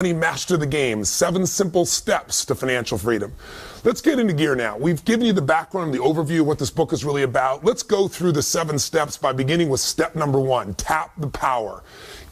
Master the Game, 7 simple steps to financial freedom. Let's get into gear now. We've given you the background, the overview of what this book is really about. Let's go through the 7 steps by beginning with step number 1, tap the power.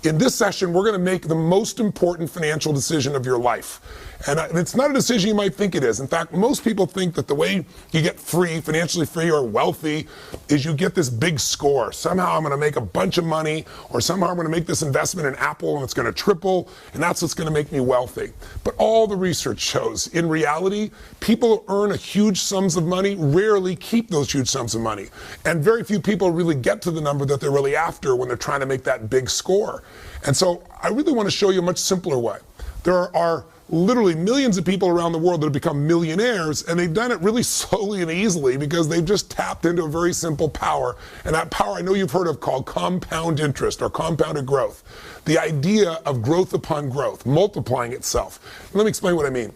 In this session, we're going to make the most important financial decision of your life. And it's not a decision you might think it is. In fact, most people think that the way you get free, financially free or wealthy, is you get this big score. Somehow I'm going to make a bunch of money, or somehow I'm going to make this investment in Apple and it's going to triple, and that's what's going to make me wealthy. But all the research shows, in reality, people who earn huge sums of money rarely keep those huge sums of money. And very few people really get to the number that they're really after when they're trying to make that big score. And so I really want to show you a much simpler way. There are literally millions of people around the world that have become millionaires, and they've done it really slowly and easily because they've just tapped into a very simple power. And that power I know you've heard of called compound interest or compounded growth. The idea of growth upon growth, multiplying itself. Let me explain what I mean.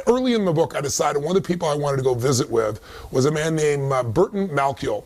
Early in the book, I decided one of the people I wanted to go visit with was a man named Burton Malkiel.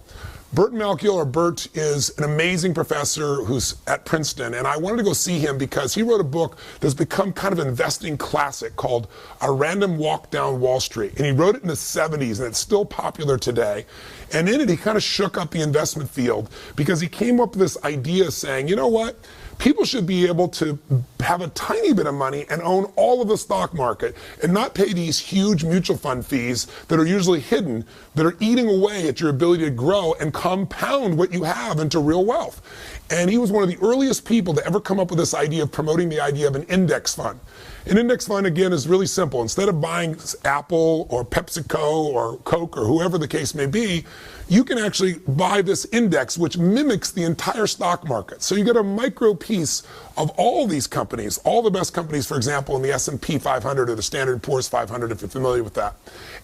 Burton Malkiel, or Bert, is an amazing professor who's at Princeton, and I wanted to go see him because he wrote a book that's become kind of an investing classic called A Random Walk Down Wall Street. And he wrote it in the 70s, and it's still popular today. And in it, he kind of shook up the investment field because he came up with this idea saying, you know what? People should be able to have a tiny bit of money and own all of the stock market and not pay these huge mutual fund fees that are usually hidden, that are eating away at your ability to grow and compound what you have into real wealth. And he was one of the earliest people to ever come up with this idea of promoting the idea of an index fund. An index fund, again, is really simple. Instead of buying Apple or PepsiCo or Coke or whoever the case may be, you can actually buy this index which mimics the entire stock market. So you get a micro piece of all these companies, all the best companies, for example, in the S&P 500 or the Standard & Poor's 500, if you're familiar with that.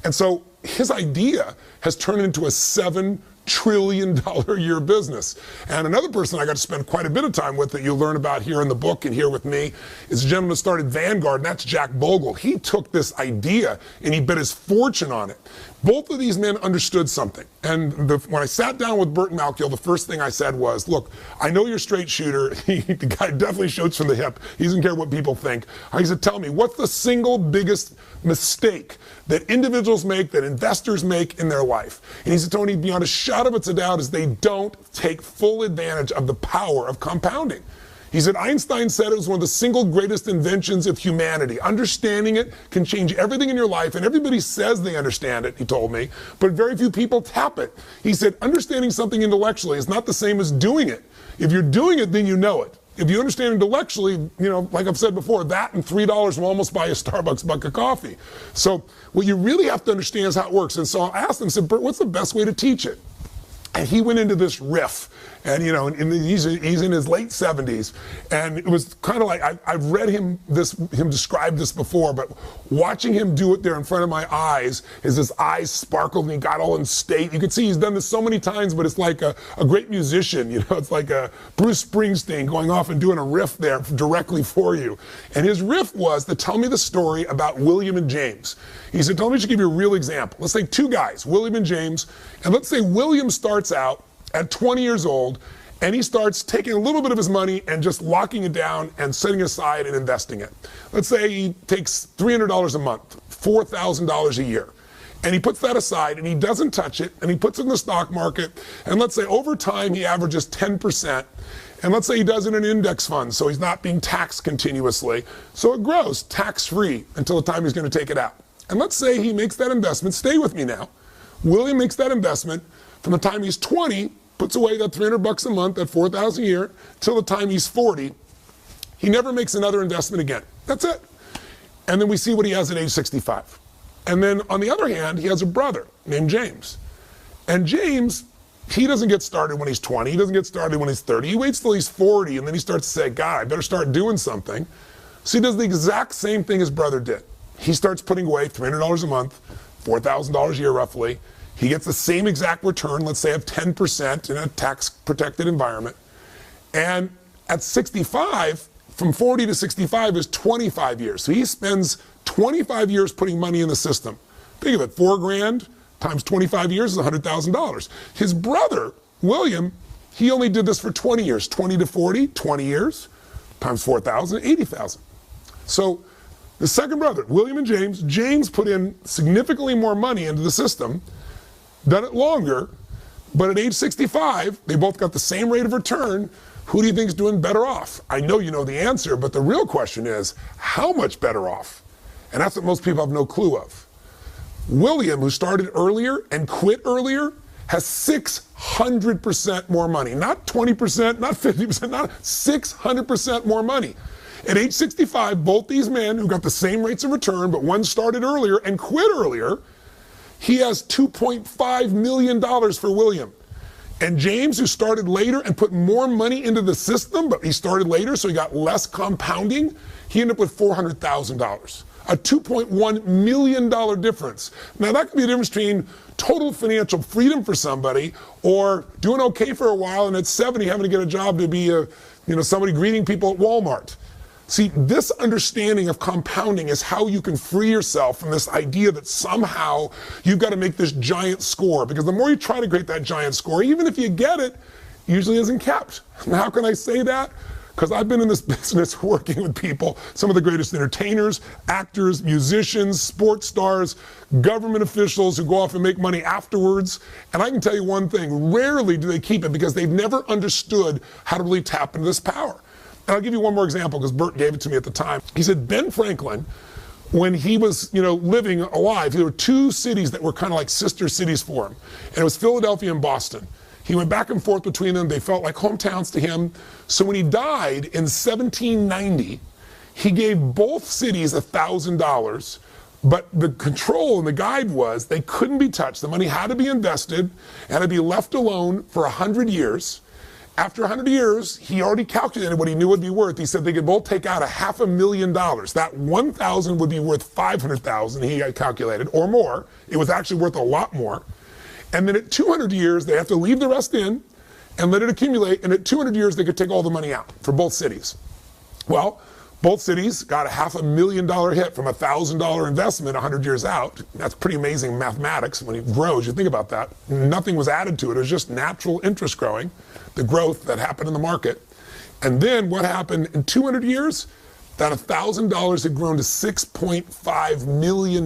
And so his idea has turned into a $7 trillion a year business. And another person I got to spend quite a bit of time with that you'll learn about here in the book and here with me is a gentleman who started Vanguard, and that's Jack Bogle. He took this idea and he bet his fortune on it. Both of these men understood something. And when I sat down with Burton Malkiel, the first thing I said was, look, I know you're a straight shooter. The guy definitely shoots from the hip. He doesn't care what people think. I said, tell me, what's the single biggest mistake that individuals make, that investors make in their life? And he said, Tony, beyond a shadow of a doubt, is they don't take full advantage of the power of compounding. He said, Einstein said it was one of the single greatest inventions of humanity. Understanding it can change everything in your life, and everybody says they understand it, he told me, but very few people tap it. He said, understanding something intellectually is not the same as doing it. If you're doing it, then you know it. If you understand intellectually, you know, like I've said before, that and $3 will almost buy a Starbucks mug of coffee. So what you really have to understand is how it works. And so I asked him, I said, Bert, what's the best way to teach it? And he went into this riff, and you know, he's in his late 70s, and it was kind of like I've read him describe this before, but watching him do it there in front of my eyes, his eyes sparkled and he got all in state. You can see he's done this so many times, but it's like a great musician, you know, it's like a Bruce Springsteen going off and doing a riff there directly for you. And his riff was to tell me the story about William and James. He said, tell me, to give you a real example. Let's say 2 guys, William and James, and let's say William starts out at 20 years old, and he starts taking a little bit of his money and just locking it down and setting aside and investing it. Let's say he takes $300 a month, $4,000 a year, and he puts that aside and he doesn't touch it, and he puts it in the stock market, and let's say over time he averages 10%, and let's say he does it in an index fund, so he's not being taxed continuously, so it grows tax-free until the time he's going to take it out. And let's say he makes that investment, stay with me now, William makes that investment from the time he's 20, puts away that $300 a month, that $4,000 a year, till the time he's 40. He never makes another investment again. That's it. And then we see what he has at age 65. And then on the other hand, he has a brother named James. And James, he doesn't get started when he's 20. He doesn't get started when he's 30. He waits till he's 40, and then he starts to say, God, I better start doing something. So he does the exact same thing his brother did. He starts putting away $300 a month, $4,000 a year roughly. He gets the same exact return, let's say of 10% in a tax-protected environment. And at 65, from 40 to 65 is 25 years. So he spends 25 years putting money in the system. Think of it, $4,000 times 25 years is $100,000. His brother, William, he only did this for 20 years. 20 to 40, 20 years, times 4,000, 80,000. So the second brother, William and James put in significantly more money into the system, done it longer, but at age 65, they both got the same rate of return. Who do you think is doing better off? I know you know the answer, but the real question is, how much better off? And that's what most people have no clue of. William, who started earlier and quit earlier, has 600% more money. Not 20%, not 50%, not 600% more money. At age 65, both these men who got the same rates of return, but one started earlier and quit earlier, he has $2.5 million for William. And James, who started later and put more money into the system, but he started later, so he got less compounding, he ended up with $400,000. A $2.1 million difference. Now that could be the difference between total financial freedom for somebody or doing okay for a while and at 70 having to get a job to be somebody greeting people at Walmart. See, this understanding of compounding is how you can free yourself from this idea that somehow you've got to make this giant score, because the more you try to create that giant score, even if you get it, usually isn't kept. And how can I say that? Because I've been in this business working with people, some of the greatest entertainers, actors, musicians, sports stars, government officials who go off and make money afterwards. And I can tell you one thing, rarely do they keep it because they've never understood how to really tap into this power. And I'll give you one more example because Bert gave it to me at the time. He said Ben Franklin, when he was living alive, there were two cities that were kind of like sister cities for him. And it was Philadelphia and Boston. He went back and forth between them. They felt like hometowns to him. So when he died in 1790, he gave both cities $1,000, but the control and the guide was they couldn't be touched. The money had to be invested and had to be left alone for 100 years. After 100 years, he already calculated what he knew it would be worth. He said they could both take out $500,000. That 1,000 would be worth 500,000, he had calculated, or more. It was actually worth a lot more. And then at 200 years, they have to leave the rest in and let it accumulate. And at 200 years, they could take all the money out for both cities. Well, both cities got a $500,000 hit from a $1,000 investment 100 years out. That's pretty amazing mathematics. When it grows, you think about that. Nothing was added to it. It was just natural interest growing, the growth that happened in the market. And then what happened in 200 years? That $1,000 had grown to $6.5 million,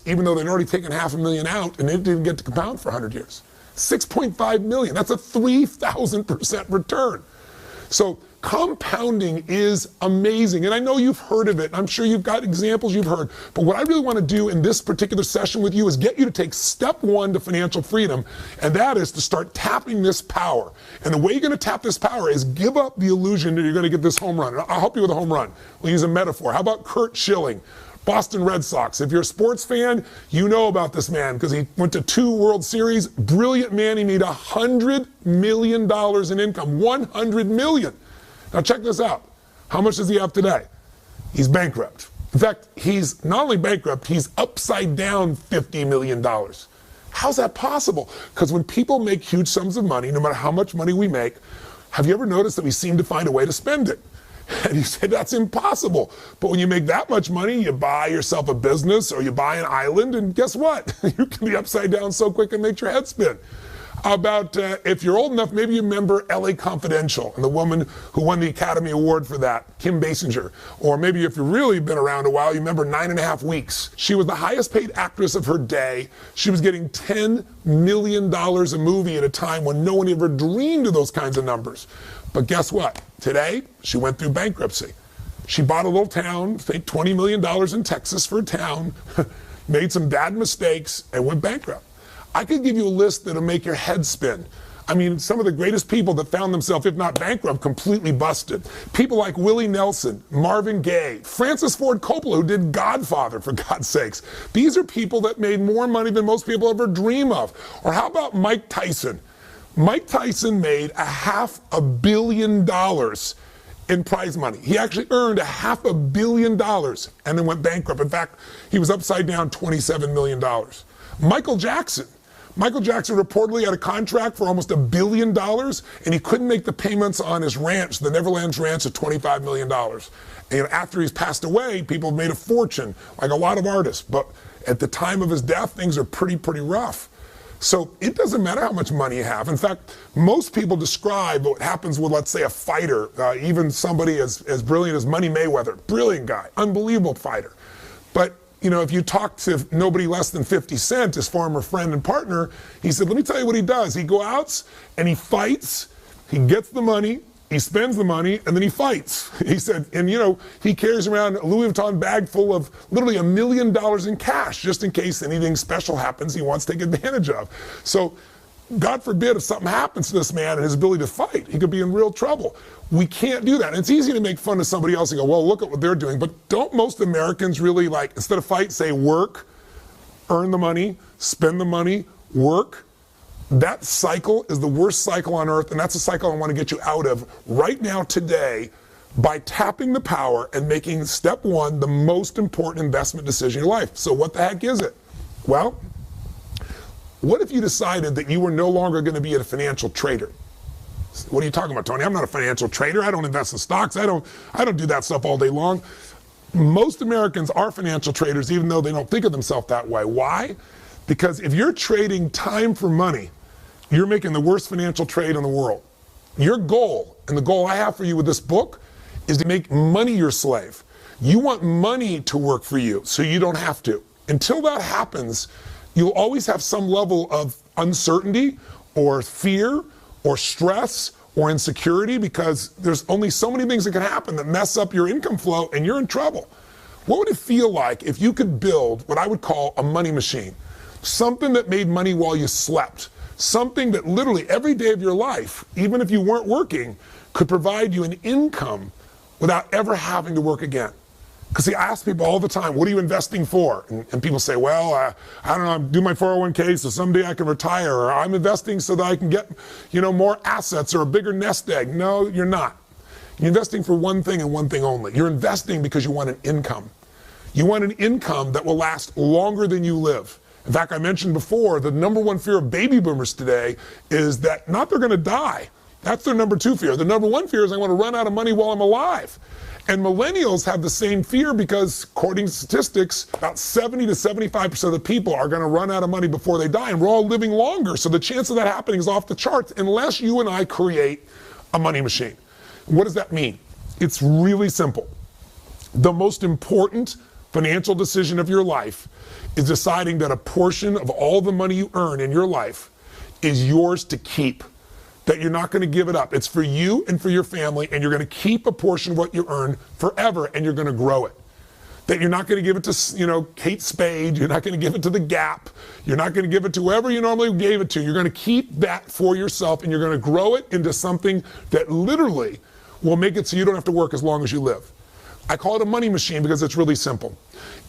even though they'd already taken $500,000 out and it didn't get to compound for 100 years. $6.5 million, that's a 3,000% return. So compounding is amazing. And I know you've heard of it. I'm sure you've got examples you've heard. But what I really want to do in this particular session with you is get you to take step one to financial freedom. And that is to start tapping this power. And the way you're going to tap this power is give up the illusion that you're going to get this home run. And I'll help you with a home run. We'll use a metaphor. How about Curt Schilling, Boston Red Sox? If you're a sports fan, you know about this man because he went to 2 World Series. Brilliant man. He made $100 million in income. $100 million. Now check this out. How much does he have today? He's bankrupt. In fact, he's not only bankrupt, he's upside down $50 million. How's that possible? Because when people make huge sums of money, no matter how much money we make, have you ever noticed that we seem to find a way to spend it? And you say, that's impossible. But when you make that much money, you buy yourself a business or you buy an island, and guess what? You can be upside down so quick and make your head spin. About, if you're old enough, maybe you remember LA Confidential and the woman who won the Academy Award for that, Kim Basinger. Or maybe if you've really been around a while, you remember 9.5 Weeks. She was the highest paid actress of her day. She was getting $10 million a movie at a time when no one ever dreamed of those kinds of numbers. But guess what? Today, she went through bankruptcy. She bought a little town, paid $20 million in Texas for a town, made some bad mistakes, and went bankrupt. I could give you a list that'll make your head spin. I mean, some of the greatest people that found themselves, if not bankrupt, completely busted. People like Willie Nelson, Marvin Gaye, Francis Ford Coppola, who did Godfather, for God's sakes. These are people that made more money than most people ever dream of. Or how about Mike Tyson? Mike Tyson made $500 million in prize money. He actually earned $500 million and then went bankrupt. In fact, he was upside down $27 million. Michael Jackson reportedly had a contract for almost $1 billion, and he couldn't make the payments on his ranch, the Neverlands Ranch, of $25 million. And after he's passed away, people have made a fortune, like a lot of artists. But at the time of his death, things are pretty rough. So it doesn't matter how much money you have. In fact, most people describe what happens with, let's say, a fighter, even somebody as brilliant as Money Mayweather, brilliant guy, unbelievable fighter. But you know, if you talk to nobody less than 50 Cent, his former friend and partner, he said, let me tell you what he does. He goes out and he fights, he gets the money, he spends the money, and then he fights. He said, and you know, he carries around a Louis Vuitton bag full of literally $1 million in cash, just in case anything special happens he wants to take advantage of. So, God forbid if something happens to this man and his ability to fight, he could be in real trouble. We can't do that. And it's easy to make fun of somebody else and go, well, look at what they're doing. But don't most Americans really, like, instead of fight, say work, earn the money, spend the money, work? That cycle is the worst cycle on earth, and that's a cycle I want to get you out of right now, today, by tapping the power and making step one the most important investment decision in your life. So what the heck is it? Well, what if you decided that you were no longer going to be a financial trader? What are you talking about, Tony? I'm not a financial trader. I don't invest in stocks. I don't do that stuff all day long. Most Americans are financial traders, even though they don't think of themselves that way. Why? Because if you're trading time for money, you're making the worst financial trade in the world. Your goal, and the goal I have for you with this book, is to make money your slave. You want money to work for you, so you don't have to. Until that happens, you'll always have some level of uncertainty or fear or stress or insecurity, because there's only so many things that can happen that mess up your income flow and you're in trouble. What would it feel like if you could build what I would call a money machine? Something that made money while you slept. Something that literally every day of your life, even if you weren't working, could provide you an income without ever having to work again. Because see, I ask people all the time, what are you investing for? And people say, well, I don't know, I'm doing my 401k so someday I can retire, or I'm investing so that I can get, you know, more assets or a bigger nest egg. No, you're not. You're investing for one thing and one thing only. You're investing because you want an income. You want an income that will last longer than you live. In fact, I mentioned before, the number one fear of baby boomers today is that not they're going to die. That's their number two fear. The number one fear is I want to run out of money while I'm alive. And millennials have the same fear because, according to statistics, about 70 to 75% of the people are going to run out of money before they die, and we're all living longer. So the chance of that happening is off the charts unless you and I create a money machine. What does that mean? It's really simple. The most important financial decision of your life is deciding that a portion of all the money you earn in your life is yours to keep. That you're not going to give it up. It's for you and for your family, and you're going to keep a portion of what you earn forever, and you're going to grow it. That you're not going to give it to, you know, Kate Spade. You're not going to give it to the Gap. You're not going to give it to whoever you normally gave it to. You're going to keep that for yourself, and you're going to grow it into something that literally will make it so you don't have to work as long as you live. I call it a money machine because it's really simple.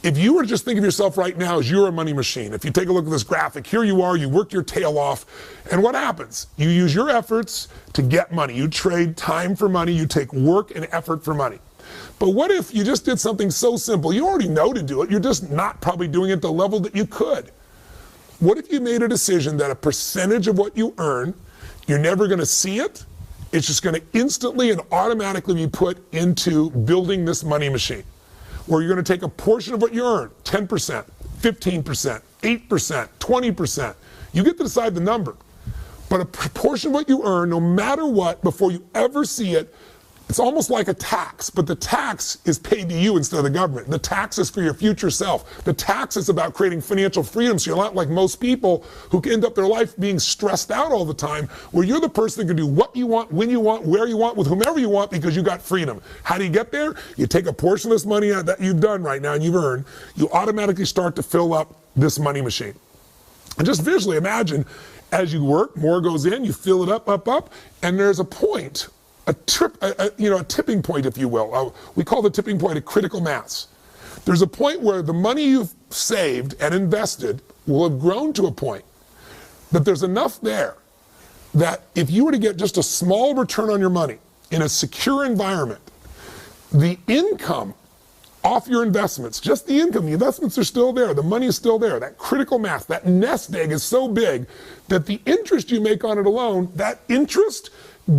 If you were to just think of yourself right now as you're a money machine, if you take a look at this graphic, here you are, you work your tail off, and what happens? You use your efforts to get money. You trade time for money, you take work and effort for money. But what if you just did something so simple? You already know to do it, you're just not probably doing it at the level that you could. What if you made a decision that a percentage of what you earn, you're never going to see it, it's just going to instantly and automatically be put into building this money machine, where you're going to take a portion of what you earn, 10%, 15%, 8%, 20%. You get to decide the number. But a portion of what you earn, no matter what, before you ever see it, it's almost like a tax, but the tax is paid to you instead of the government. The tax is for your future self. The tax is about creating financial freedom, so you're not like most people who end up their life being stressed out all the time, where you're the person that can do what you want, when you want, where you want, with whomever you want, because you got freedom. How do you get there? You take a portion of this money that you've done right now and you've earned, you automatically start to fill up this money machine. And just visually imagine, as you work, more goes in, you fill it up, and there's a point, a tipping point, if you will. We call the tipping point a critical mass. There's a point where the money you've saved and invested will have grown to a point that there's enough there that if you were to get just a small return on your money in a secure environment, the income off your investments, just the income, the investments are still there, the money is still there, that critical mass, that nest egg is so big that the interest you make on it alone, that interest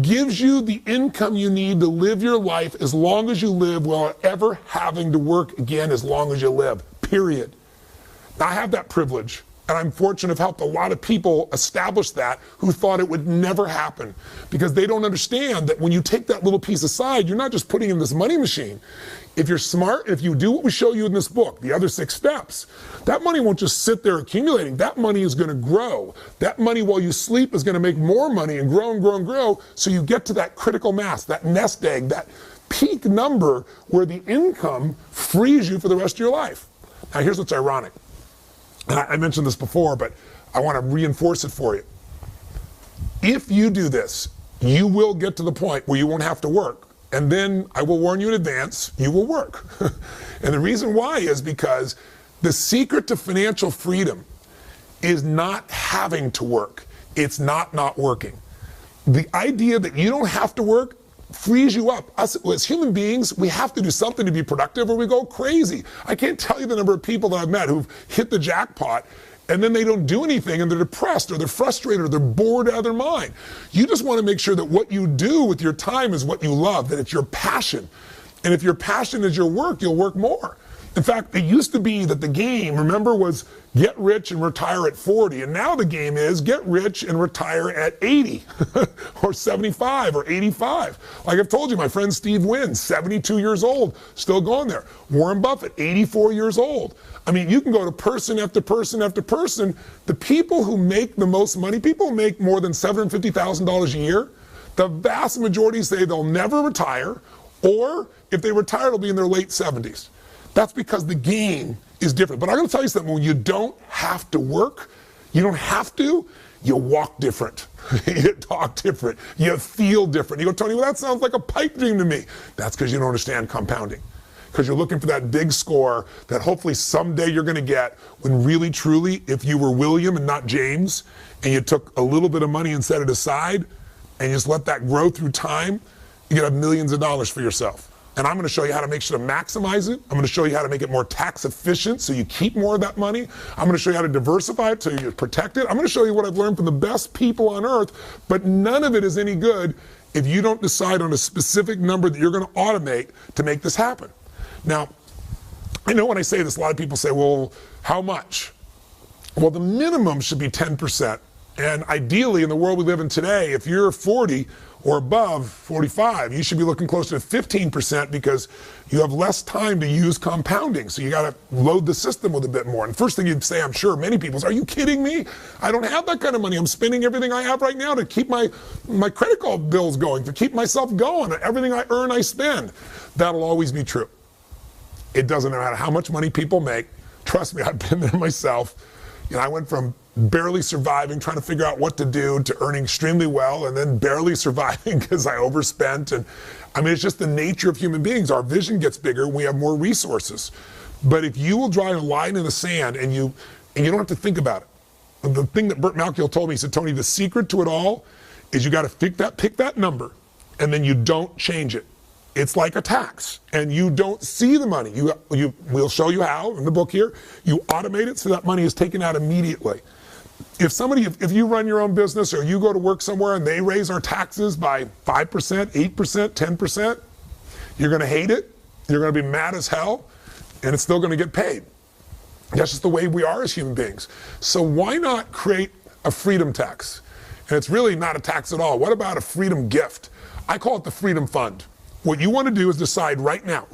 gives you the income you need to live your life as long as you live without ever having to work again as long as you live, period. Now, I have that privilege. And I'm fortunate to have helped a lot of people establish that who thought it would never happen, because they don't understand that when you take that little piece aside, you're not just putting in this money machine. If you're smart, if you do what we show you in this book, the other 6 steps, that money won't just sit there accumulating. That money is going to grow. That money while you sleep is going to make more money and grow and grow and grow. So you get to that critical mass, that nest egg, that peak number where the income frees you for the rest of your life. Now here's what's ironic. And I mentioned this before, but I want to reinforce it for you. If you do this, you will get to the point where you won't have to work. And then I will warn you in advance, you will work. And the reason why is because the secret to financial freedom is not having to work. It's not working. The idea that you don't have to work frees you up. Us as human beings, we have to do something to be productive or we go crazy. I can't tell you the number of people that I've met who've hit the jackpot and then they don't do anything and they're depressed or they're frustrated or they're bored out of their mind. You just want to make sure that what you do with your time is what you love, that it's your passion. And if your passion is your work, you'll work more. In fact, it used to be that the game, remember, was get rich and retire at 40. And now the game is get rich and retire at 80 or 75 or 85. Like I've told you, my friend Steve Wynn, 72 years old, still going there. Warren Buffett, 84 years old. I mean, you can go to person after person after person. The people who make the most money, people who make more than $750,000 a year, the vast majority say they'll never retire, or if they retire, it'll be in their late 70s. That's because the game is different. But I'm going to tell you something. When you don't have to work, you don't have to, you walk different. You talk different. You feel different. You go, Tony, well, that sounds like a pipe dream to me. That's because you don't understand compounding. Because you're looking for that big score that hopefully someday you're going to get, when really, truly, if you were William and not James, and you took a little bit of money and set it aside, and you just let that grow through time, you can have millions of dollars for yourself. And I'm going to show you how to make sure to maximize it. I'm going to show you how to make it more tax efficient so you keep more of that money. I'm going to show you how to diversify it so you protect it. I'm going to show you what I've learned from the best people on earth, but none of it is any good if you don't decide on a specific number that you're going to automate to make this happen. Now, I know when I say this, a lot of people say, well, how much? Well, the minimum should be 10%. And ideally, in the world we live in today, if you're 40 or above 45, you should be looking closer to 15% because you have less time to use compounding. So you got to load the system with a bit more. And first thing you'd say, I'm sure many people is, are you kidding me? I don't have that kind of money. I'm spending everything I have right now to keep my credit card bills going, to keep myself going. Everything I earn, I spend. That'll always be true. It doesn't matter how much money people make. Trust me, I've been there myself. You know, I went from barely surviving, trying to figure out what to do, to earning extremely well, and then barely surviving because I overspent. And I mean, it's just the nature of human beings. Our vision gets bigger, we have more resources. But if you will draw a line in the sand and you don't have to think about it. The thing that Burt Malkiel told me, he said, Tony, the secret to it all is you got to pick that number, and then you don't change it. It's like a tax, and you don't see the money. We'll show you how in the book here. You automate it so that money is taken out immediately. If you run your own business or you go to work somewhere and they raise our taxes by 5%, 8%, 10%, you're going to hate it. You're going to be mad as hell, and it's still going to get paid. That's just the way we are as human beings. So why not create a freedom tax? And it's really not a tax at all. What about a freedom gift? I call it the Freedom Fund. What you want to do is decide right now,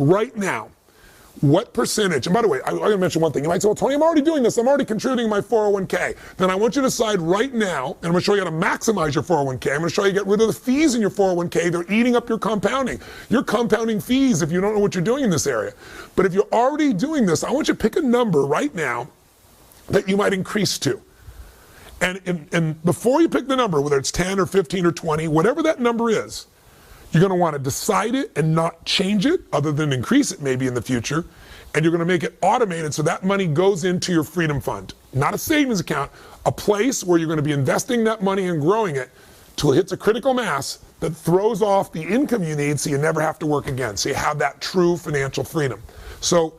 what percentage, and by the way, I'm going to mention one thing. You might say, well, Tony, I'm already doing this. I'm already contributing my 401k. Then I want you to decide right now, and I'm going to show you how to maximize your 401k. I'm going to show you how to get rid of the fees in your 401k. They're eating up your compounding. You're compounding fees if you don't know what you're doing in this area. But if you're already doing this, I want you to pick a number right now that you might increase to. And before you pick the number, whether it's 10 or 15 or 20, whatever that number is, you're going to want to decide it and not change it, other than increase it maybe in the future. And you're going to make it automated so that money goes into your Freedom Fund. Not a savings account, a place where you're going to be investing that money and growing it till it hits a critical mass that throws off the income you need so you never have to work again. So you have that true financial freedom. So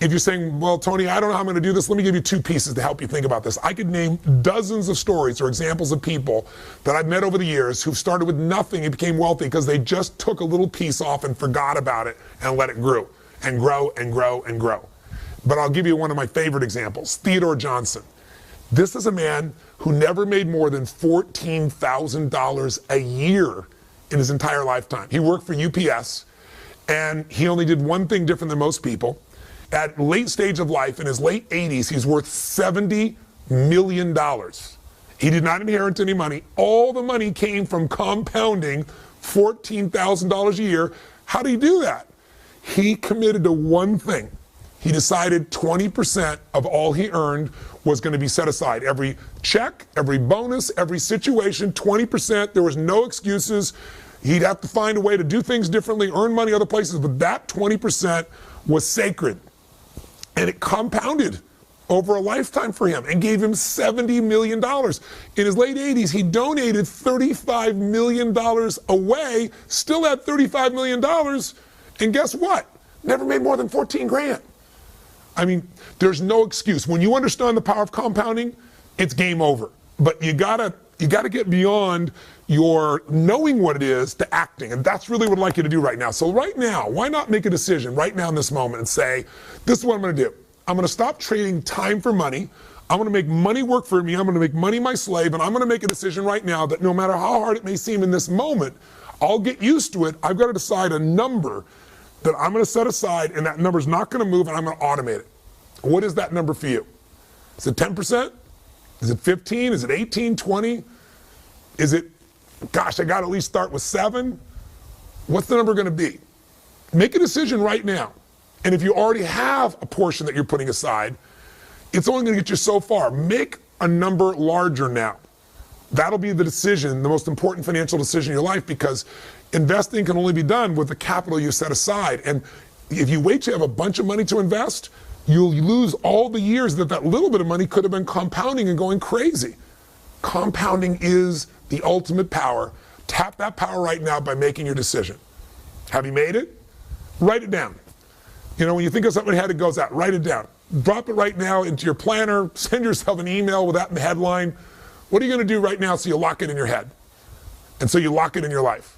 if you're saying, well, Tony, I don't know how I'm going to do this, let me give you 2 pieces to help you think about this. I could name dozens of stories or examples of people that I've met over the years who started with nothing and became wealthy because they just took a little piece off and forgot about it and let it grow and grow and grow and grow. But I'll give you one of my favorite examples, Theodore Johnson. This is a man who never made more than $14,000 a year in his entire lifetime. He worked for UPS, and he only did one thing different than most people. At late stage of life, in his late 80s, he's worth $70 million. He did not inherit any money. All the money came from compounding $14,000 a year. How did he do that? He committed to one thing. He decided 20% of all he earned was going to be set aside. Every check, every bonus, every situation, 20%. There was no excuses. He'd have to find a way to do things differently, earn money other places, but that 20% was sacred. And it compounded over a lifetime for him and gave him $70 million. In his late 80s, he donated $35 million away, still had $35 million, and guess what? Never made more than 14 grand. I mean, there's no excuse. When you understand the power of compounding, it's game over. But you gotta get beyond your knowing what it is to acting. And that's really what I'd like you to do right now. So right now, why not make a decision right now in this moment and say, this is what I'm gonna do. I'm gonna stop trading time for money. I'm gonna make money work for me. I'm gonna make money my slave. And I'm gonna make a decision right now that no matter how hard it may seem in this moment, I'll get used to it. I've got to decide a number that I'm gonna set aside, and that number's not gonna move, and I'm gonna automate it. What is that number for you? Is it 10%? Is it 15? Is it 18, 20? Is it, gosh, I got to at least start with 7? What's the number going to be? Make a decision right now. And if you already have a portion that you're putting aside, it's only going to get you so far. Make a number larger now. That'll be the decision, the most important financial decision in your life, because investing can only be done with the capital you set aside. And if you wait to have a bunch of money to invest, you'll lose all the years that little bit of money could have been compounding and going crazy. Compounding is the ultimate power. Tap that power right now by making your decision. Have you made it? Write it down. You know, when you think of something ahead, it goes out. Write it down. Drop it right now into your planner. Send yourself an email with that in the headline. What are you going to do right now so you lock it in your head? And so you lock it in your life.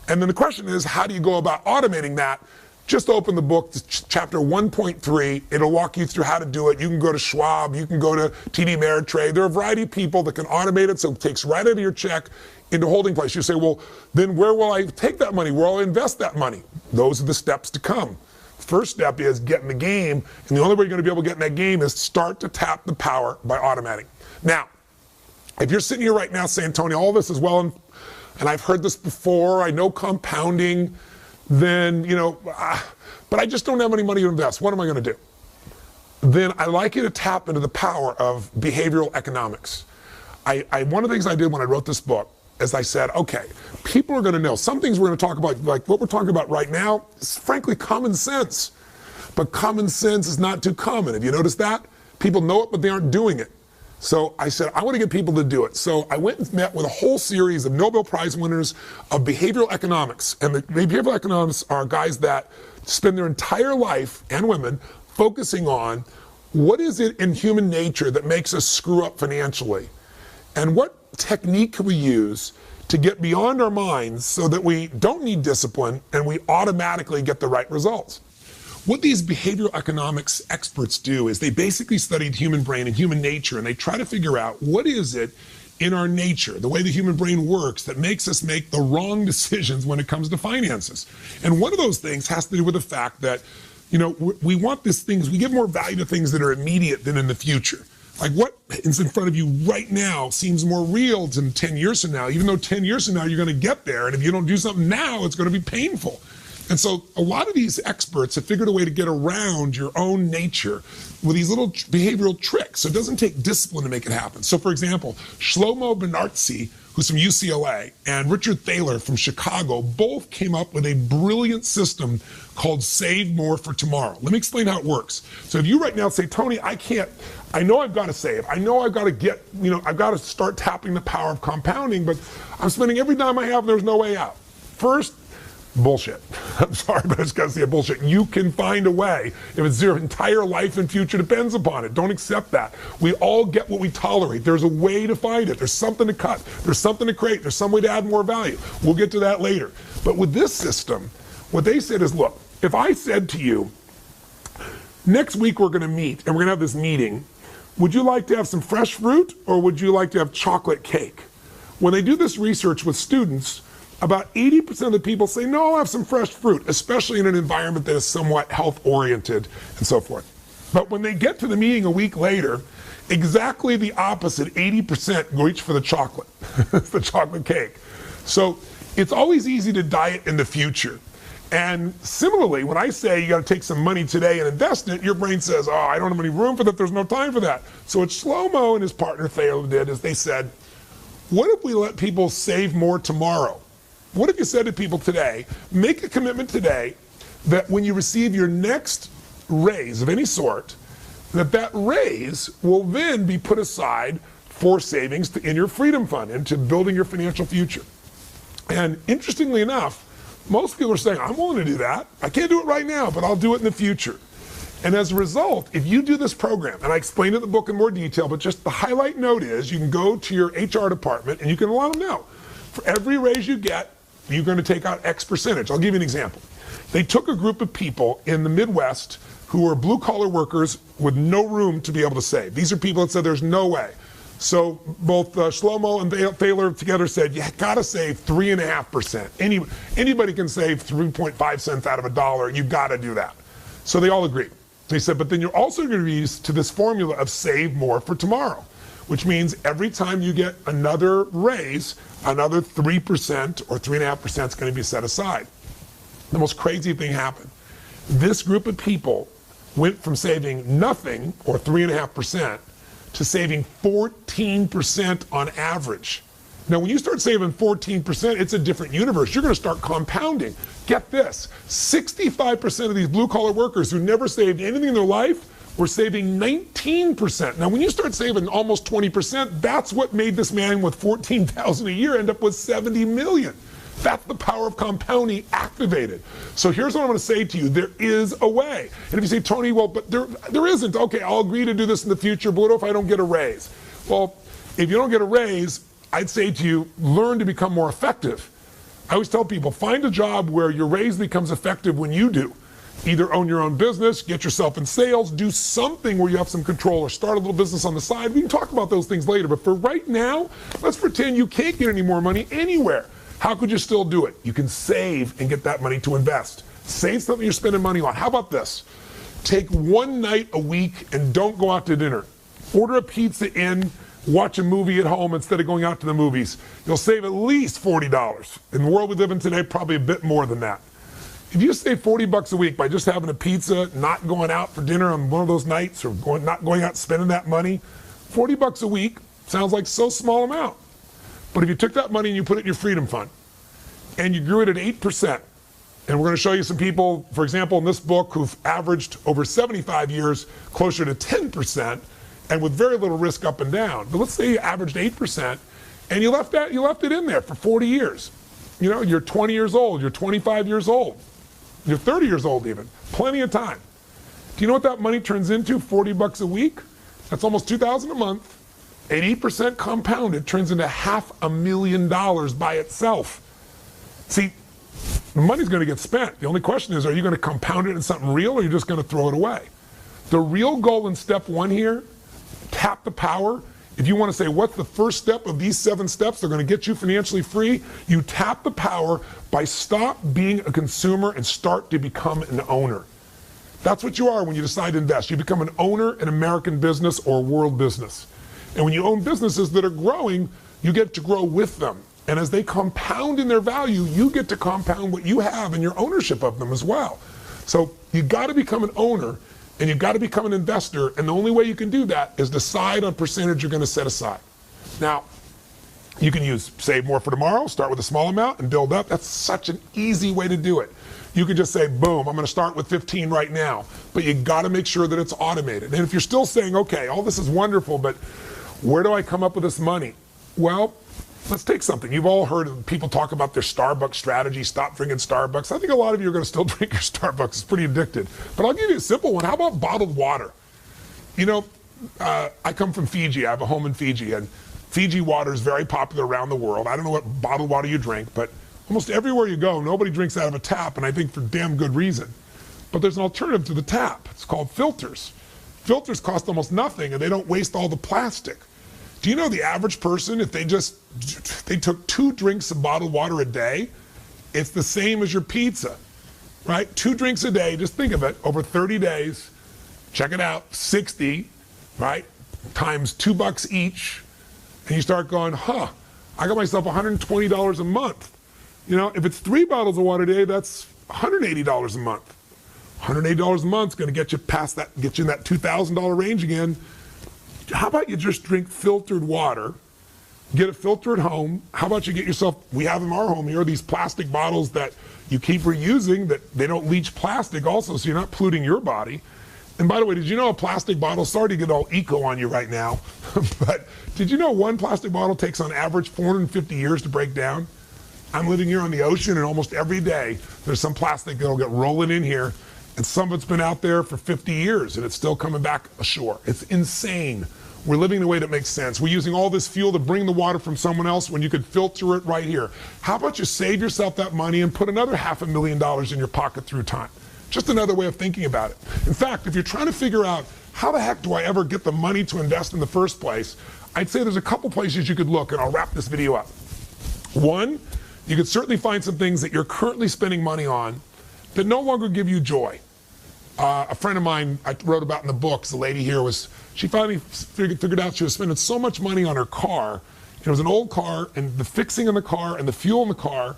And then the question is, how do you go about automating that? Just open the book, chapter 1.3. It'll walk you through how to do it. You can go to Schwab. You can go to TD Ameritrade. There are a variety of people that can automate it, so it takes right out of your check into holding place. You say, well, then where will I take that money? Where will I invest that money? Those are the steps to come. First step is get in the game, and the only way you're going to be able to get in that game is start to tap the power by automating. Now, if you're sitting here right now saying, Tony, all this is well, and I've heard this before, I know compounding, then, you know, but I just don't have any money to invest. What am I going to do? Then I'd like you to tap into the power of behavioral economics. One of the things I did when I wrote this book is I said, okay, people are going to know. Some things we're going to talk about, like what we're talking about right now, is frankly common sense. But common sense is not too common. Have you noticed that? People know it, but they aren't doing it. So I said, I want to get people to do it. So I went and met with a whole series of Nobel Prize winners of behavioral economics. And the behavioral economists are guys that spend their entire life, and women, focusing on what is it in human nature that makes us screw up financially? And what technique can we use to get beyond our minds so that we don't need discipline and we automatically get the right results? What these behavioral economics experts do is they basically study the human brain and human nature, and they try to figure out what is it in our nature, the way the human brain works, that makes us make the wrong decisions when it comes to finances. And one of those things has to do with the fact that, you know, we want these things, we give more value to things that are immediate than in the future. Like what is in front of you right now seems more real than 10 years from now, even though 10 years from now you're going to get there, and if you don't do something now, it's going to be painful. And so a lot of these experts have figured a way to get around your own nature with these little behavioral tricks. So it doesn't take discipline to make it happen. So for example, Shlomo Benartzi, who's from UCLA, and Richard Thaler from Chicago, both came up with a brilliant system called Save More for Tomorrow. Let me explain how it works. So if you right now say, Tony, I know I've got to save. I know I've got to get, I've got to start tapping the power of compounding, but I'm spending every dime I have and there's no way out. First, bullshit. I'm sorry, but I just got to say bullshit. You can find a way. If it's your entire life and future depends upon it, don't accept that. We all get what we tolerate. There's a way to find it. There's something to cut. There's something to create. There's some way to add more value. We'll get to that later. But with this system, what they said is, look, if I said to you, next week we're going to meet and we're going to have this meeting would you like to have some fresh fruit or would you like to have chocolate cake? When they do this research with students, about 80% of the people say, no, I'll have some fresh fruit, especially in an environment that is somewhat health-oriented and so forth. But when they get to the meeting a week later, exactly the opposite, 80% reach for the chocolate, the chocolate cake. So it's always easy to diet in the future. And similarly, when I say you got to take some money today and invest in it, your brain says, oh, I don't have any room for that, there's no time for that. So what Shlomo and his partner Thaler did is they said, what if we let people save more tomorrow? What if you said to people today, make a commitment today that when you receive your next raise of any sort, that raise will then be put aside for savings in your freedom fund and to building your financial future. And interestingly enough, most people are saying, I'm willing to do that. I can't do it right now, but I'll do it in the future. And as a result, if you do this program, and I explain it in the book in more detail, but just the highlight note is you can go to your HR department and you can let them know. For every raise you get, you're going to take out X percentage. I'll give you an example. They took a group of people in the Midwest who were blue-collar workers with no room to be able to save. These are people that said there's no way. So both Shlomo and Thaler together said, you got to save 3.5%. Anybody can save 3.5 cents out of $1. You got to do that. So they all agreed. They said, but then you're also going to be used to this formula of save more for tomorrow, which means every time you get another raise, another 3% or 3.5% is going to be set aside. The most crazy thing happened. This group of people went from saving nothing or 3.5% to saving 14% on average. Now, when you start saving 14%, it's a different universe. You're going to start compounding. Get this, 65% of these blue-collar workers who never saved anything in their life were saving 19%. Now, when you start saving almost 20%, that's what made this man with $14,000 a year end up with $70 million. That's the power of compounding activated. So here's what I'm going to say to you. There is a way. And if you say, Tony, well, but there isn't. Okay, I'll agree to do this in the future, but what if I don't get a raise? Well, if you don't get a raise, I'd say to you, learn to become more effective. I always tell people, find a job where your raise becomes effective when you do. Either own your own business, get yourself in sales, do something where you have some control, or start a little business on the side. We can talk about those things later, but for right now, let's pretend you can't get any more money anywhere. How could you still do it? You can save and get that money to invest. Save something you're spending money on. How about this? Take one night a week and don't go out to dinner. Order a pizza in, watch a movie at home instead of going out to the movies. You'll save at least $40. In the world we live in today, probably a bit more than that. If you save $40 a week by just having a pizza, not going out for dinner on one of those nights, or not going out spending that money, $40 a week sounds like so small amount. But if you took that money and you put it in your freedom fund, and you grew it at 8%, and we're going to show you some people, for example, in this book, who've averaged over 75 years closer to 10%, and with very little risk up and down. But let's say you averaged 8%, and you left it in there for 40 years. You know, you're 20 years old, you're 25 years old, you're 30 years old even. Plenty of time. Do you know what that money turns into? $40 a week? That's almost $2,000 a month. At 8% compounded turns into $500,000 by itself. See, the money's going to get spent. The only question is, are you going to compound it in something real, or are you just going to throw it away? The real goal in step one here, tap the power. If you want to say, what's the first step of these 7 steps that are going to get you financially free? You tap the power by stop being a consumer and start to become an owner. That's what you are when you decide to invest. You become an owner in American business or world business. And when you own businesses that are growing, you get to grow with them. And as they compound in their value, you get to compound what you have in your ownership of them as well. So you got to become an owner, and you've got to become an investor. And the only way you can do that is decide on percentage you're going to set aside. Now, you can use save more for tomorrow, start with a small amount and build up. That's such an easy way to do it. You can just say, boom, I'm going to start with 15 right now. But you got to make sure that it's automated. And if you're still saying, okay, all this is wonderful, but where do I come up with this money? Well, let's take something. You've all heard of people talk about their Starbucks strategy, stop drinking Starbucks. I think a lot of you are going to still drink your Starbucks. It's pretty addicted. But I'll give you a simple one. How about bottled water? You know, I come from Fiji. I have a home in Fiji, and Fiji water is very popular around the world. I don't know what bottled water you drink, but almost everywhere you go, nobody drinks out of a tap, and I think for damn good reason. But there's an alternative to the tap. It's called filters. Filters cost almost nothing and they don't waste all the plastic. Do you know the average person, if they took 2 drinks of bottled water a day, it's the same as your pizza, right? 2 drinks a day, just think of it, over 30 days, check it out, 60, right? Times $2 each, and you start going, I got myself $120 a month. You know, if it's 3 bottles of water a day, that's $180 a month. $180 a month is going to get you past that, get you in that $2,000 range again. How about you just drink filtered water, get it filtered at home? How about you get yourself, we have in our home here, these plastic bottles that you keep reusing that they don't leach plastic also, so you're not polluting your body. And by the way, did you know a plastic bottle, sorry to get all eco on you right now, but did you know one plastic bottle takes on average 450 years to break down? I'm living here on the ocean and almost every day there's some plastic that'll get rolling in here. And some of it's been out there for 50 years and it's still coming back ashore. It's insane. We're living in a way that makes sense. We're using all this fuel to bring the water from someone else when you could filter it right here. How about you save yourself that money and put another $500,000 in your pocket through time? Just another way of thinking about it. In fact, if you're trying to figure out how the heck do I ever get the money to invest in the first place, I'd say there's a couple places you could look, and I'll wrap this video up. One, you could certainly find some things that you're currently spending money on that no longer give you joy. A friend of mine I wrote about in the books, the lady here she finally figured out she was spending so much money on her car. It was an old car, and the fixing in the car and the fuel in the car.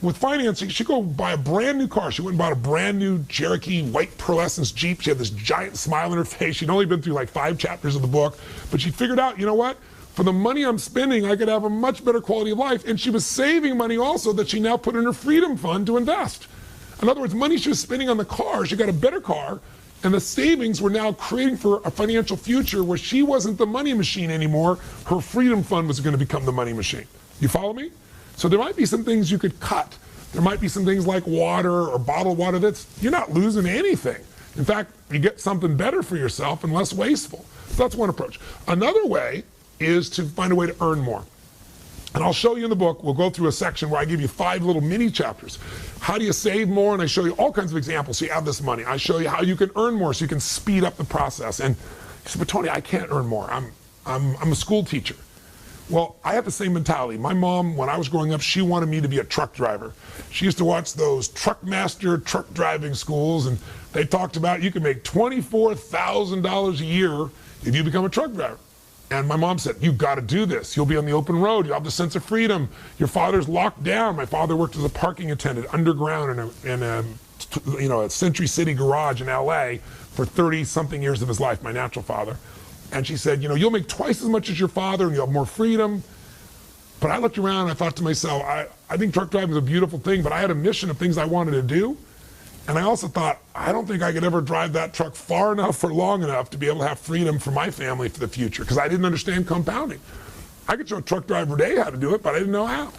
With financing, she'd go buy a brand new car. She went and bought a brand new Cherokee white pearlescence Jeep. She had this giant smile on her face. She'd only been through like 5 chapters of the book, but she figured out, you know what? For the money I'm spending, I could have a much better quality of life. And she was saving money also that she now put in her freedom fund to invest. In other words, money she was spending on the car, she got a better car, and the savings were now creating for a financial future where she wasn't the money machine anymore. Her freedom fund was going to become the money machine. You follow me? So there might be some things you could cut. There might be some things like water or bottled water you're not losing anything. In fact, you get something better for yourself and less wasteful. So that's one approach. Another way is to find a way to earn more. And I'll show you in the book, we'll go through a section where I give you 5 little mini chapters. How do you save more? And I show you all kinds of examples so you have this money. I show you how you can earn more so you can speed up the process. And you say, but Tony, I can't earn more. I'm a school teacher. Well, I have the same mentality. My mom, when I was growing up, she wanted me to be a truck driver. She used to watch those Truckmaster truck driving schools, and they talked about you can make $24,000 a year if you become a truck driver. And my mom said, you've got to do this. You'll be on the open road. You'll have the sense of freedom. Your father's locked down. My father worked as a parking attendant underground in a Century City garage in LA for 30-something years of his life, my natural father. And she said, you'll make twice as much as your father and you'll have more freedom. But I looked around and I thought to myself, I think truck driving is a beautiful thing, but I had a mission of things I wanted to do. And I also thought, I don't think I could ever drive that truck far enough or long enough to be able to have freedom for my family for the future, because I didn't understand compounding. I could show a truck driver today how to do it, but I didn't know how.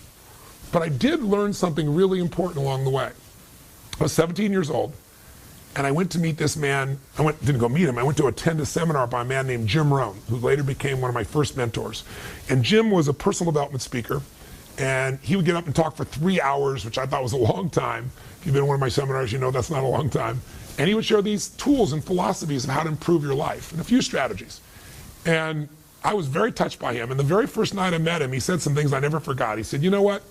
But I did learn something really important along the way. I was 17 years old, and I went to meet this man. Didn't go meet him. I went to attend a seminar by a man named Jim Rohn, who later became one of my first mentors. And Jim was a personal development speaker, and he would get up and talk for 3 hours, which I thought was a long time. If you've been to one of my seminars, you know that's not a long time. And he would share these tools and philosophies of how to improve your life and a few strategies. And I was very touched by him. And the very first night I met him, he said some things I never forgot. He said, you know what?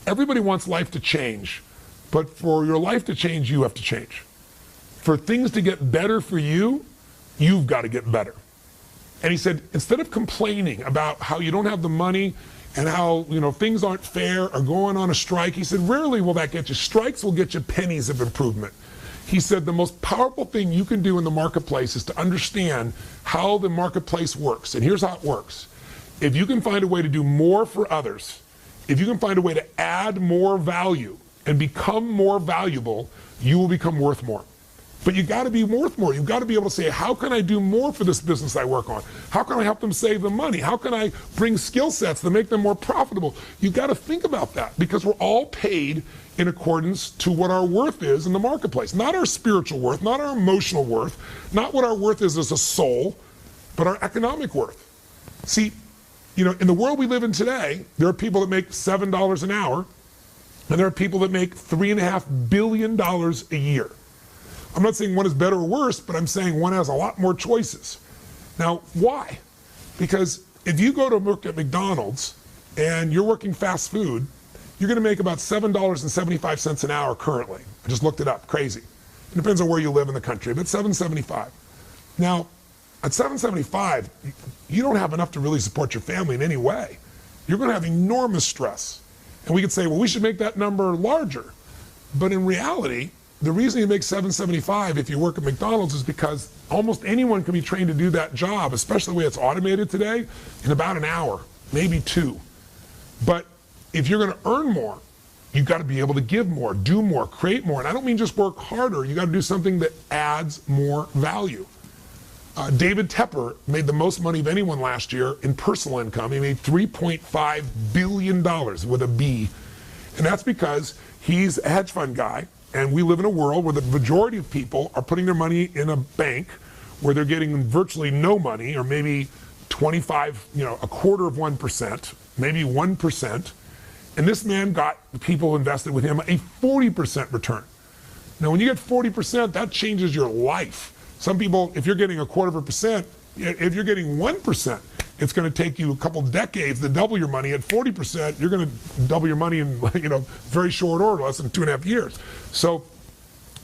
Everybody wants life to change, but for your life to change, you have to change. For things to get better for you, you've got to get better. And he said, instead of complaining about how you don't have the money and how things aren't fair or going on a strike, he said, rarely will that get you. Strikes will get you pennies of improvement. He said the most powerful thing you can do in the marketplace is to understand how the marketplace works. And here's how it works. If you can find a way to do more for others, if you can find a way to add more value and become more valuable, you will become worth more. But you got to be worth more. You've got to be able to say, how can I do more for this business I work on? How can I help them save them money? How can I bring skill sets to make them more profitable? You've got to think about that, because we're all paid in accordance to what our worth is in the marketplace. Not our spiritual worth, not our emotional worth, not what our worth is as a soul, but our economic worth. See, in the world we live in today, there are people that make $7 an hour, and there are people that make $3.5 billion a year. I'm not saying one is better or worse, but I'm saying one has a lot more choices. Now, why? Because if you go to work at McDonald's and you're working fast food, you're going to make about $7.75 an hour currently. I just looked it up. Crazy. It depends on where you live in the country, but $7.75. Now, at $7.75, you don't have enough to really support your family in any way. You're going to have enormous stress. And we could say, well, we should make that number larger. But in reality, the reason you make $7.75 if you work at McDonald's is because almost anyone can be trained to do that job, especially the way it's automated today, in about an hour, maybe 2. But if you're going to earn more, you've got to be able to give more, do more, create more. And I don't mean just work harder. You got to do something that adds more value. David Tepper made the most money of anyone last year in personal income. He made $3.5 billion with a B. And that's because he's a hedge fund guy. And we live in a world where the majority of people are putting their money in a bank where they're getting virtually no money, or maybe 25, a quarter of 1%, maybe 1%. And this man got people invested with him a 40% return. Now, when you get 40%, that changes your life. Some people, if you're getting a quarter of a percent, if you're getting 1%, it's going to take you a couple decades to double your money. At 40%, you're going to double your money in very short order, less than 2.5 years. So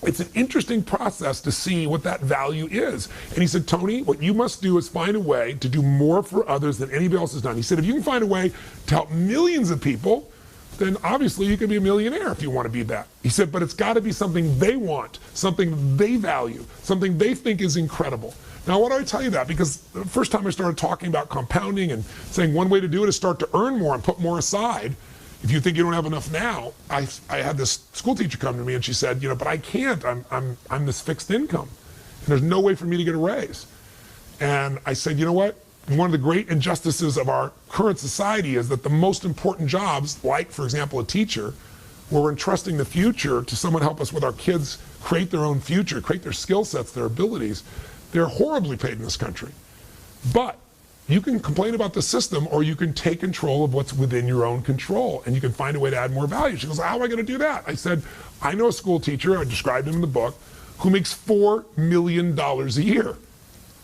it's an interesting process to see what that value is. And he said, Tony, what you must do is find a way to do more for others than anybody else has done. He said, if you can find a way to help millions of people, then obviously you can be a millionaire if you want to be that. He said, but it's got to be something they want, something they value, something they think is incredible. Now, why do I tell you that? Because the first time I started talking about compounding and saying one way to do it is start to earn more and put more aside. If you think you don't have enough now, I had this school teacher come to me and she said, but I can't. I'm this fixed income, and there's no way for me to get a raise. And I said, you know what? One of the great injustices of our current society is that the most important jobs, like, for example, a teacher, where we're entrusting the future to someone to help us with our kids create their own future, create their skill sets, their abilities, they're horribly paid in this country. But you can complain about the system, or you can take control of what's within your own control, and you can find a way to add more value. She goes, how am I going to do that? I said, I know a school teacher, I described him in the book, who makes $4 million a year.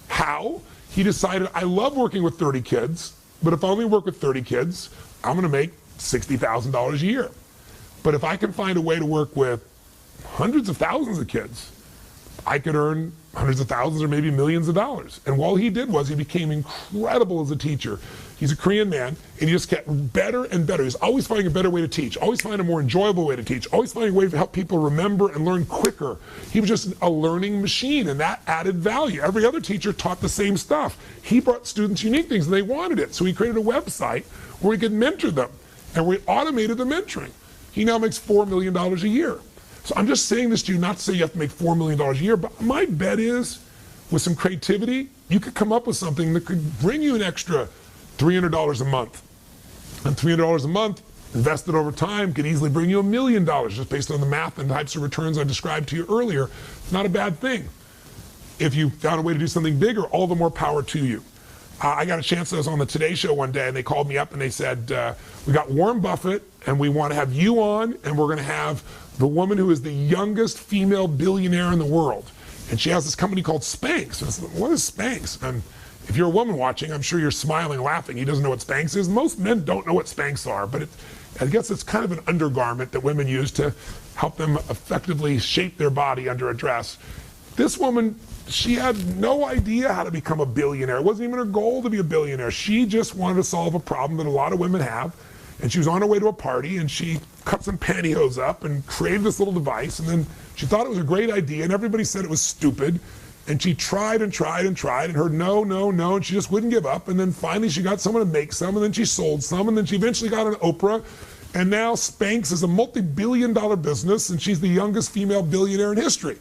How? He decided, I love working with 30 kids, but if I only work with 30 kids, I'm going to make $60,000 a year. But if I can find a way to work with hundreds of thousands of kids, I could earn hundreds of thousands or maybe millions of dollars. And all he did was he became incredible as a teacher. He's a Korean man, and he just kept better and better. He's always finding a better way to teach, always finding a more enjoyable way to teach, always finding a way to help people remember and learn quicker. He was just a learning machine, and that added value. Every other teacher taught the same stuff. He brought students unique things, and they wanted it. So he created a website where he could mentor them, and we automated the mentoring. He now makes $4 million a year. So I'm just saying this to you, not to say you have to make $4 million a year, but my bet is, with some creativity, you could come up with something that could bring you an extra $300 a month. And $300 a month, invested over time, could easily bring you $1 million, just based on the math and types of returns I described to you earlier. Not a bad thing. If you found a way to do something bigger, all the more power to you. I got a chance, I was on the Today Show one day, and they called me up and they said, we got Warren Buffett, and we want to have you on, and we're going to have the woman who is the youngest female billionaire in the world. And she has this company called Spanx. And I said, what is Spanx? And if you're a woman watching, I'm sure you're smiling, laughing. He doesn't know what Spanx is. Most men don't know what Spanx are, but I guess it's kind of an undergarment that women use to help them effectively shape their body under a dress. This woman, she had no idea how to become a billionaire. It wasn't even her goal to be a billionaire. She just wanted to solve a problem that a lot of women have. And she was on her way to a party, and she cut some pantyhose up and created this little device, and then she thought it was a great idea, and everybody said it was stupid. And she tried and tried and tried and heard no, no, no, and she just wouldn't give up. And then finally she got someone to make some, and then she sold some, and then she eventually got an Oprah. And now Spanx is a multi-billion-dollar business, and she's the youngest female billionaire in history.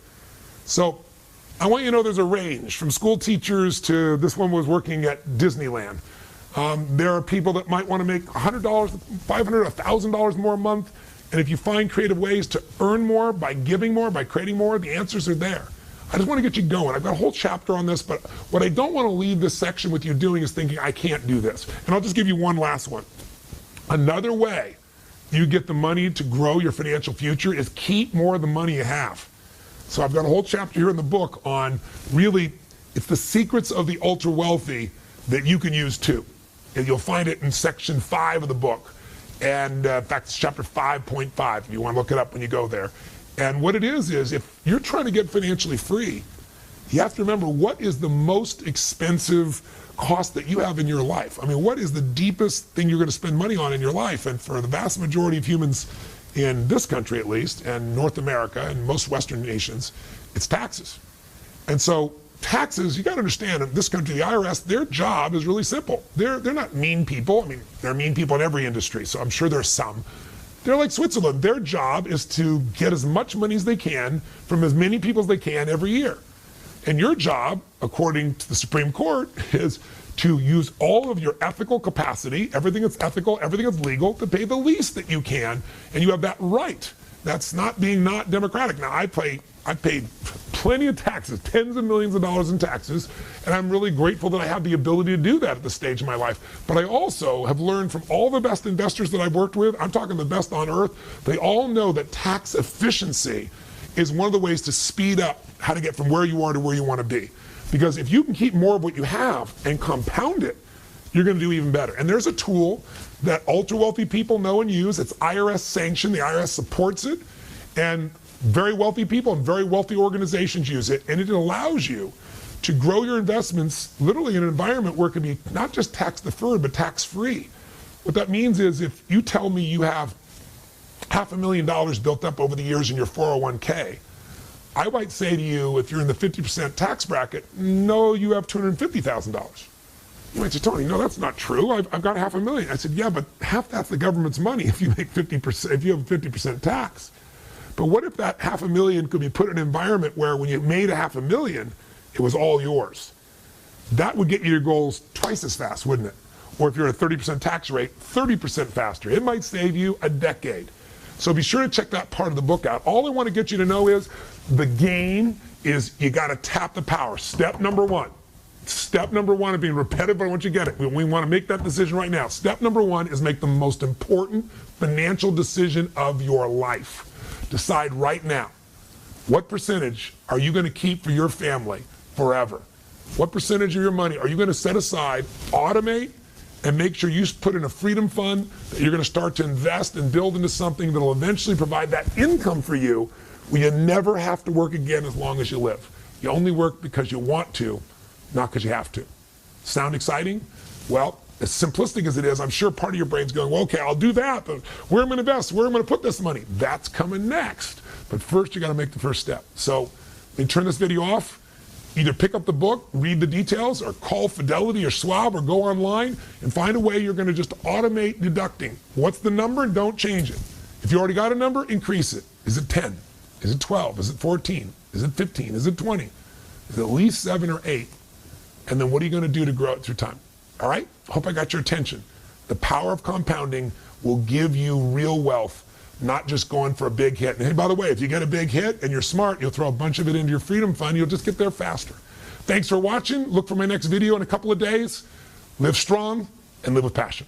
So I want you to know there's a range from school teachers to this one was working at Disneyland. There are people that might want to make $100, $500, $1,000 more a month. And if you find creative ways to earn more by giving more, by creating more, the answers are there. I just want to get you going. I've got a whole chapter on this, but what I don't want to leave this section with you doing is thinking, I can't do this. And I'll just give you one last one. Another way you get the money to grow your financial future is keep more of the money you have. So I've got a whole chapter here in the book on really, it's the secrets of the ultra wealthy that you can use too. And you'll find it in section 5 of the book. And in fact, it's chapter 5.5, if you want to look it up when you go there. And what it is if you're trying to get financially free, you have to remember what is the most expensive cost that you have in your life. I mean, what is the deepest thing you're going to spend money on in your life? And for the vast majority of humans in this country at least, and North America and most Western nations, it's taxes. And so taxes, you got to understand, in this country, the IRS, their job is really simple. They're not mean people. I mean, they're mean people in every industry, so I'm sure there's some. They're like Switzerland. Their job is to get as much money as they can from as many people as they can every year. And your job, according to the Supreme Court, is to use all of your ethical capacity, everything that's ethical, everything that's legal, to pay the least that you can, and you have that right. That's not being not democratic. Now, I paid plenty of taxes, tens of millions of dollars in taxes, and I'm really grateful that I have the ability to do that at this stage of my life. But I also have learned from all the best investors that I've worked with, I'm talking the best on earth, they all know that tax efficiency is one of the ways to speed up how to get from where you are to where you want to be. Because if you can keep more of what you have and compound it, you're going to do even better. And there's a tool that ultra wealthy people know and use. It's IRS sanctioned. The IRS supports it. And very wealthy people and very wealthy organizations use it. And it allows you to grow your investments literally in an environment where it can be not just tax deferred, but tax free. What that means is if you tell me you have $500,000 built up over the years in your 401k, I might say to you, if you're in the 50% tax bracket, no, you have $250,000. You might say, Tony, no, that's not true. I've got $500,000. I said, yeah, but half that's the government's money if you make 50%, if you have 50% tax. But what if that $500,000 could be put in an environment where when you made $500,000, it was all yours? That would get you your goals twice as fast, wouldn't it? Or if you're at a 30% tax rate, 30% faster. It might save you a decade. So be sure to check that part of the book out. All I want to get you to know is the game is you got to tap the power. Step number one. Step number one of being repetitive, but I want you to get it. We want to make that decision right now. Step number one is make the most important financial decision of your life. Decide right now, what percentage are you going to keep for your family forever? What percentage of your money are you going to set aside, automate, and make sure you put in a freedom fund that you're going to start to invest and build into something that will eventually provide that income for you where you never have to work again as long as you live. You only work because you want to, not because you have to. Sound exciting? Well, as simplistic as it is, I'm sure part of your brain's going, well, okay, I'll do that, but where am I going to invest? Where am I going to put this money? That's coming next. But first, you got to make the first step. So let me turn this video off. Either pick up the book, read the details, or call Fidelity or Schwab, or go online and find a way you're going to just automate deducting. What's the number? Don't change it. If you already got a number, increase it. Is it 10? Is it 12? Is it 14? Is it 15? Is it 20? Is it at least 7 or 8? And then what are you going to do to grow it through time? All right? Hope I got your attention. The power of compounding will give you real wealth, not just going for a big hit. And hey, by the way, if you get a big hit and you're smart, you'll throw a bunch of it into your freedom fund. You'll just get there faster. Thanks for watching. Look for my next video in a couple of days. Live strong and live with passion.